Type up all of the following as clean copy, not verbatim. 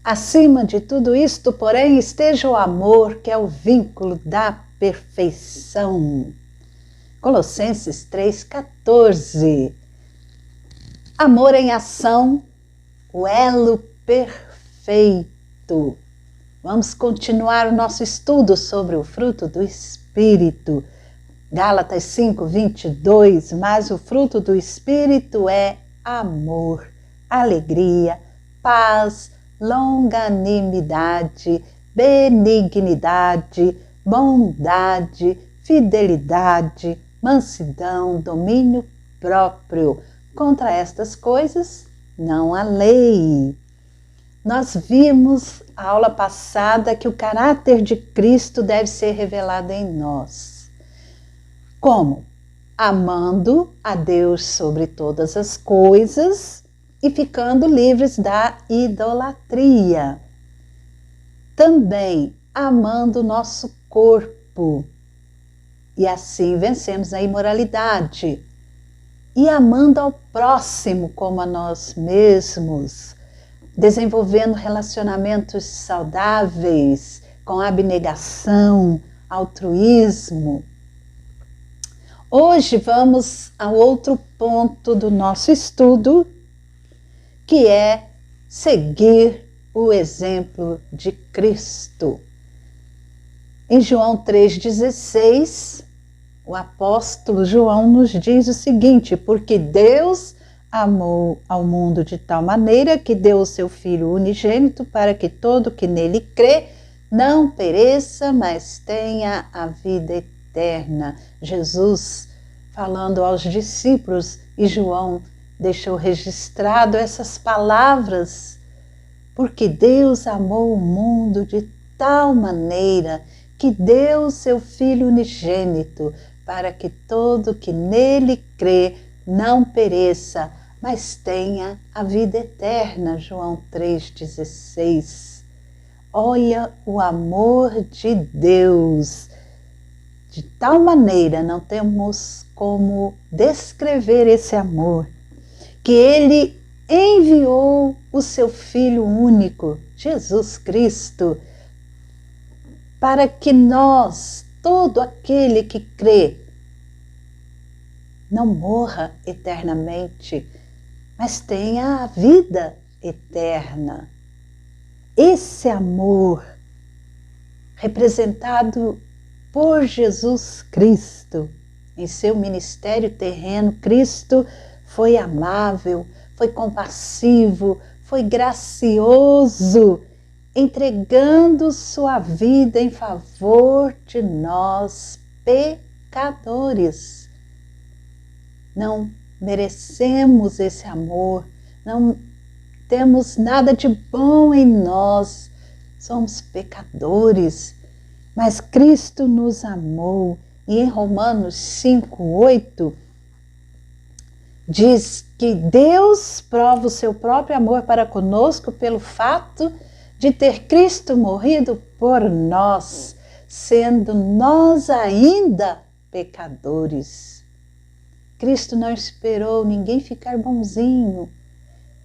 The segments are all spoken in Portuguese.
Acima de tudo isto, porém, esteja o amor, que é o vínculo da perfeição. Colossenses 3,14. Amor em ação, o elo perfeito. Vamos continuar o nosso estudo sobre o fruto do Espírito. Gálatas 5:22. Mas o fruto do Espírito é amor, alegria, paz, longanimidade, benignidade, bondade, fidelidade, mansidão, domínio próprio. Contra estas coisas não há lei. Nós vimos na aula passada que o caráter de Cristo deve ser revelado em nós. Como? Amando a Deus sobre todas as coisas e ficando livres da idolatria. Também amando o nosso corpo e assim vencemos a imoralidade. E amando ao próximo como a nós mesmos, desenvolvendo relacionamentos saudáveis, com abnegação, altruísmo. Hoje vamos ao outro ponto do nosso estudo, que é seguir o exemplo de Cristo. Em João 3,16, o apóstolo João nos diz o seguinte: porque Deus amou ao mundo de tal maneira que deu o seu Filho unigênito para que todo que nele crê não pereça, mas tenha a vida eterna. Jesus falando aos discípulos, e João deixou registrado essas palavras, porque Deus amou o mundo de tal maneira que deu o seu Filho unigênito para que todo que nele crê não pereça, mas tenha a vida eterna. João 3,16. Olha o amor de Deus. De tal maneira, não temos como descrever esse amor, que Ele enviou o seu Filho único, Jesus Cristo, para que nós, todo aquele que crê, não morra eternamente, mas tenha a vida eterna. Esse amor, representado por Jesus Cristo, em seu ministério terreno, Cristo foi amável, foi compassivo, foi gracioso, entregando sua vida em favor de nós, pecadores. Não merecemos esse amor, não temos nada de bom em nós, somos pecadores, mas Cristo nos amou. E em Romanos 5:8 diz que Deus prova o seu próprio amor para conosco pelo fato de ter Cristo morrido por nós, sendo nós ainda pecadores. Cristo não esperou ninguém ficar bonzinho,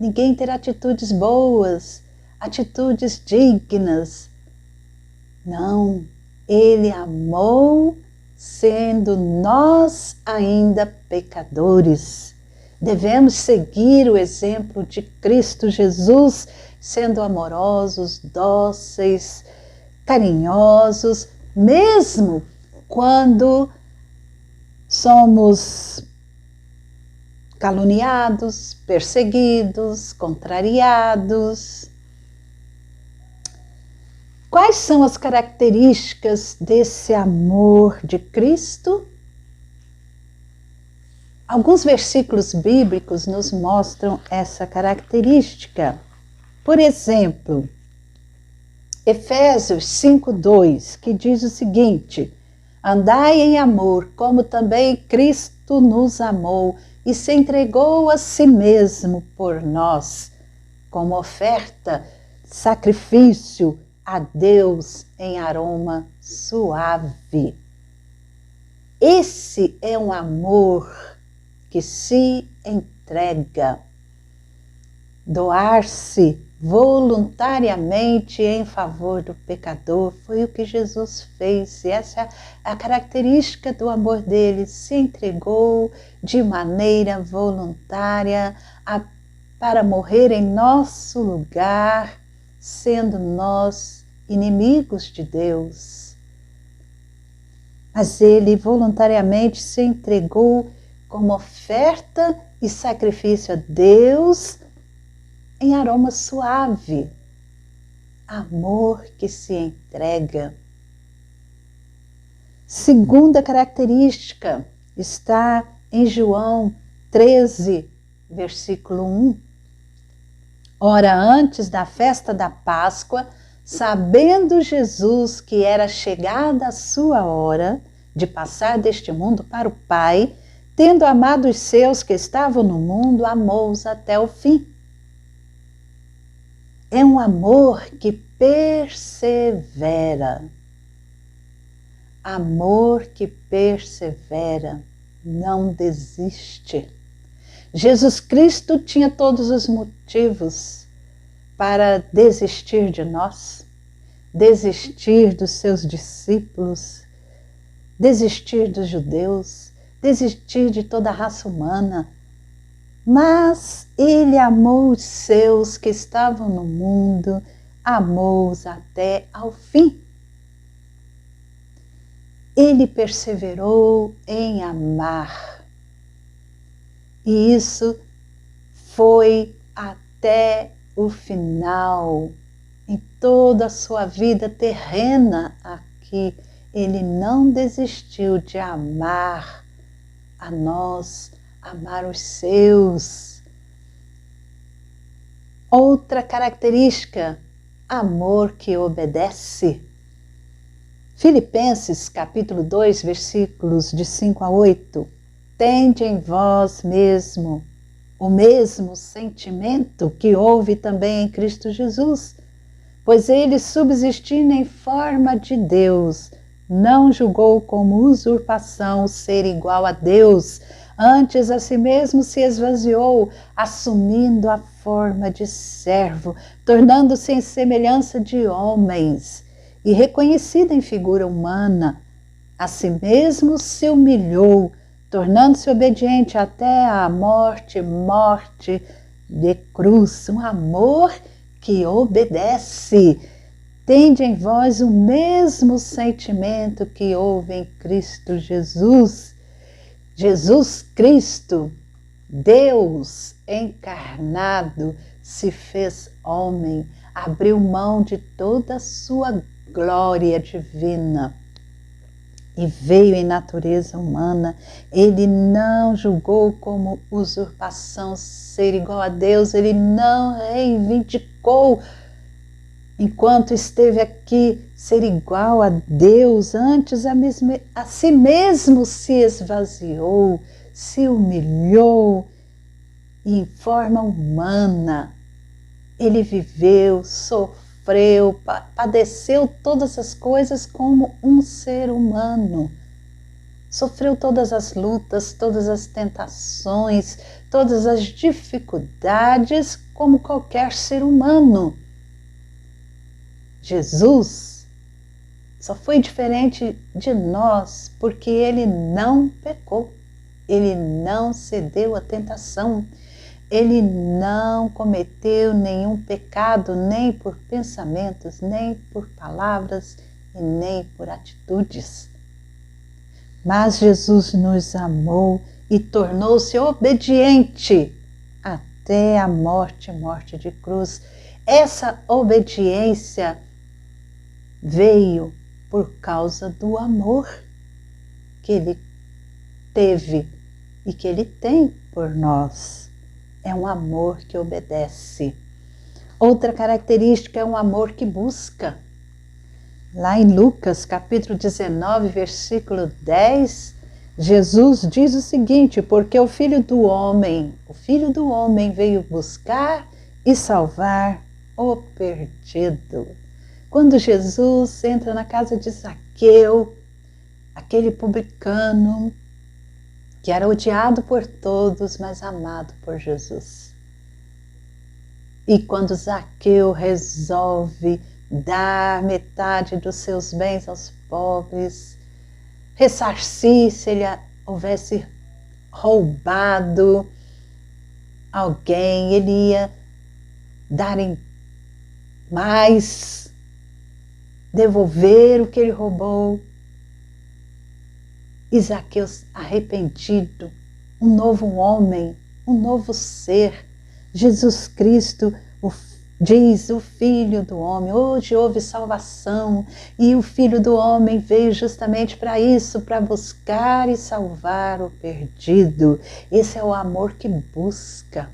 ninguém ter atitudes boas, atitudes dignas. Não, Ele amou sendo nós ainda pecadores. Devemos seguir o exemplo de Cristo Jesus, sendo amorosos, dóceis, carinhosos, mesmo quando somos caluniados, perseguidos, contrariados. Quais são as características desse amor de Cristo? Alguns versículos bíblicos nos mostram essa característica. Por exemplo, Efésios 5:2, que diz o seguinte: andai em amor, como também Cristo nos amou e se entregou a si mesmo por nós, como oferta, sacrifício a Deus em aroma suave. Esse é um amor que se entrega, doar-se voluntariamente em favor do pecador. Foi o que Jesus fez, e essa é a característica do amor dele. Se entregou de maneira voluntária para morrer em nosso lugar, sendo nós inimigos de Deus. Mas ele voluntariamente se entregou como oferta e sacrifício a Deus em aroma suave. Amor que se entrega. Segunda característica está em João 13, versículo 1. Ora, antes da festa da Páscoa, sabendo Jesus que era chegada a sua hora de passar deste mundo para o Pai, tendo amado os seus que estavam no mundo, amou-os até o fim. É um amor que persevera. Amor que persevera, não desiste. Jesus Cristo tinha todos os motivos para desistir de nós, desistir dos seus discípulos, desistir dos judeus, desistir de toda a raça humana. Mas ele amou os seus que estavam no mundo, amou-os até ao fim. Ele perseverou em amar. E isso foi até o final, em toda a sua vida terrena aqui. Ele não desistiu de amar a nós, amar os seus. Outra característica, amor que obedece. Filipenses capítulo 2, versículos de 5 a 8. Tende em vós mesmo o mesmo sentimento que houve também em Cristo Jesus, pois ele, subsistindo em forma de Deus, não julgou como usurpação ser igual a Deus, antes a si mesmo se esvaziou, assumindo a forma de servo, tornando-se em semelhança de homens, e reconhecido em figura humana, a si mesmo se humilhou, tornando-se obediente até à morte, morte de cruz. Um amor que obedece. Tende em vós o mesmo sentimento que houve em Cristo Jesus. Jesus Cristo, Deus encarnado, se fez homem, abriu mão de toda a sua glória divina e veio em natureza humana. Ele não julgou como usurpação ser igual a Deus, ele não reivindicou, enquanto esteve aqui, ser igual a Deus. Antes a si mesmo se esvaziou, se humilhou, e em forma humana ele viveu, sofreu, padeceu todas as coisas como um ser humano. Sofreu todas as lutas, todas as tentações, todas as dificuldades como qualquer ser humano. Jesus só foi diferente de nós porque ele não pecou, ele não cedeu à tentação, ele não cometeu nenhum pecado, nem por pensamentos, nem por palavras e nem por atitudes. Mas Jesus nos amou e tornou-se obediente até a morte, morte de cruz. Essa obediência veio por causa do amor que ele teve e que ele tem por nós. É um amor que obedece. Outra característica é um amor que busca. Lá em Lucas, capítulo 19, versículo 10, Jesus diz o seguinte: porque o Filho do Homem veio buscar e salvar o perdido. Quando Jesus entra na casa de Zaqueu, aquele publicano que era odiado por todos, mas amado por Jesus. E quando Zaqueu resolve dar metade dos seus bens aos pobres, ressarcir se ele houvesse roubado alguém, ele ia dar em mais, devolver o que ele roubou. E Zaqueu, arrependido, um novo homem, um novo ser, Jesus Cristo, diz o Filho do Homem, hoje houve salvação, e o Filho do Homem veio justamente para isso, para buscar e salvar o perdido. Esse é o amor que busca.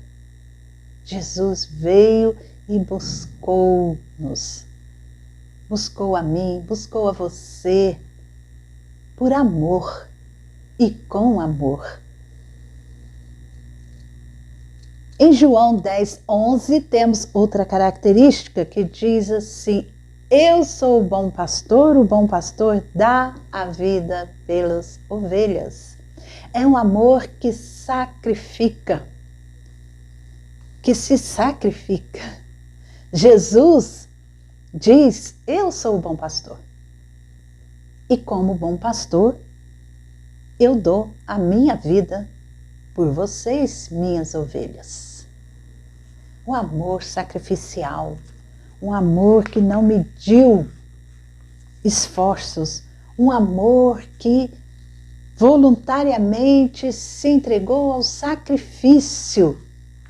Jesus veio e buscou-nos, buscou a mim, buscou a você, por amor e com amor. Em João 10:11 temos outra característica que diz assim: eu sou o bom pastor dá a vida pelas ovelhas. É um amor que sacrifica, que se sacrifica. Jesus diz: eu sou o bom pastor. E como bom pastor, eu dou a minha vida por vocês, minhas ovelhas. Um amor sacrificial, um amor que não mediu esforços, um amor que voluntariamente se entregou ao sacrifício,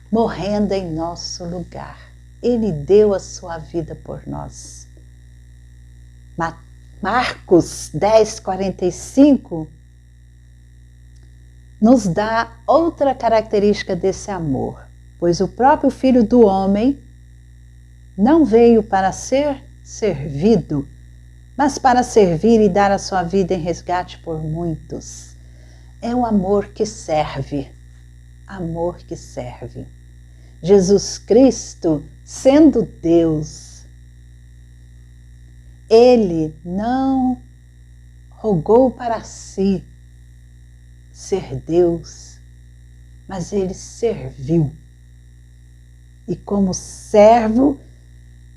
morrendo em nosso lugar. Ele deu a sua vida por nós. Marcos 10:45 nos dá outra característica desse amor, pois o próprio Filho do Homem não veio para ser servido, mas para servir e dar a sua vida em resgate por muitos. É um amor que serve, amor que serve. Jesus Cristo, sendo Deus, Ele não rogou para si ser Deus, mas Ele serviu. E como servo,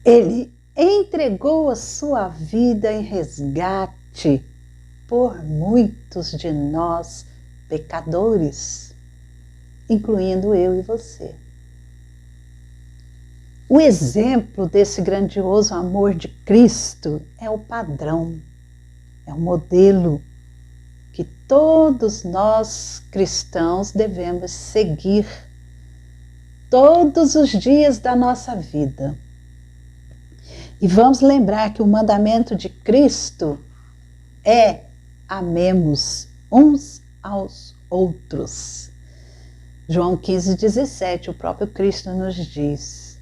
Ele entregou a sua vida em resgate por muitos de nós pecadores, incluindo eu e você. O exemplo desse grandioso amor de Cristo é o padrão, é o modelo que todos nós cristãos devemos seguir todos os dias da nossa vida. E vamos lembrar que o mandamento de Cristo é: amemos uns aos outros. João 15:17, o próprio Cristo nos diz: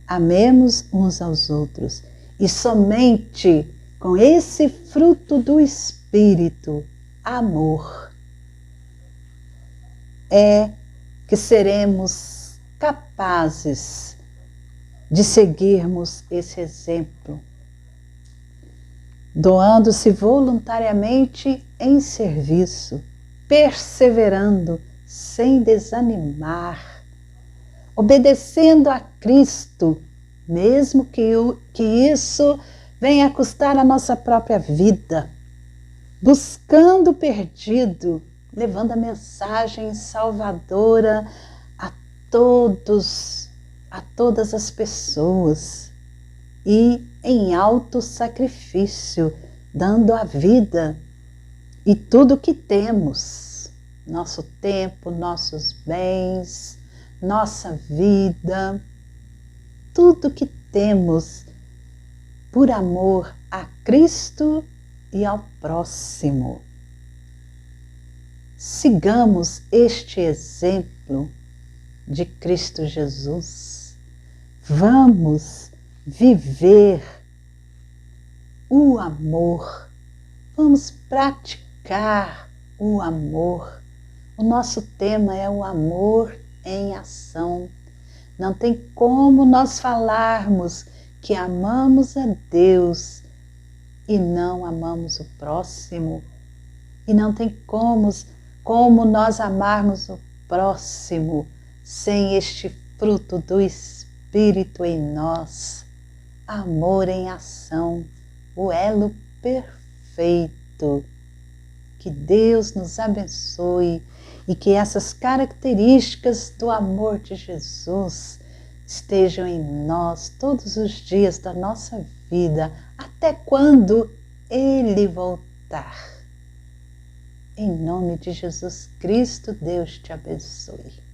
amemos uns aos outros. E somente com esse fruto do Espírito, amor, é que seremos capazes de seguirmos esse exemplo, doando-se voluntariamente em serviço, perseverando sem desanimar, obedecendo a Cristo, mesmo que isso venha a custar a nossa própria vida, buscando o perdido, levando a mensagem salvadora a todas as pessoas e em alto sacrifício, dando a vida e tudo que temos, nosso tempo, nossos bens, nossa vida, tudo que temos por amor a Cristo e ao próximo. Sigamos este exemplo de Cristo Jesus. Vamos viver o amor. Vamos praticar o amor. O nosso tema é o amor em ação. Não tem como nós falarmos que amamos a Deus e não amamos o próximo. E não tem como nós amarmos o próximo sem este fruto do Espírito Espírito em nós, amor em ação, o elo perfeito. Que Deus nos abençoe e que essas características do amor de Jesus estejam em nós todos os dias da nossa vida, até quando Ele voltar. Em nome de Jesus Cristo, Deus te abençoe.